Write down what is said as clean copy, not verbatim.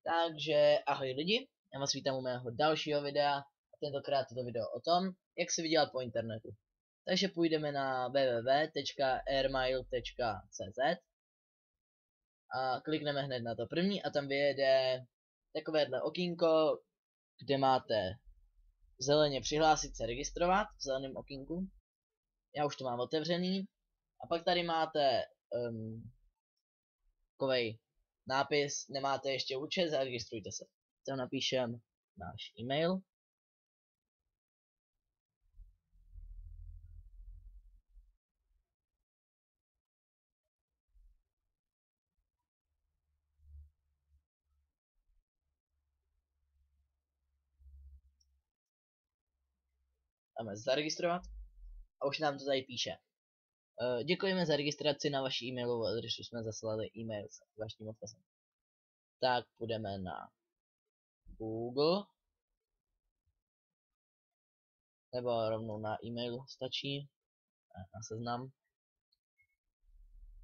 Takže ahoj lidi, já vás vítám u mého dalšího videa a tentokrát je to video o tom, jak se vydělat po internetu. Takže půjdeme na www.airmail.cz a klikneme hned na to první a tam vyjede takovéhle okýnko, kde máte zeleně přihlásit se, registrovat v zeleném okýnku. Já už to mám otevřený. A pak tady máte takovej nápis, nemáte ještě účet, zaregistrujte se. Tam napíšem náš e-mail. Dáme zaregistrovat a už nám to tady píše. Děkujeme za registraci, na vaši e-mailovou adresu jsme zaslali e-mail s vaším odkazem. Tak půjdeme na Google, nebo rovnou na e-mail stačí, na seznam.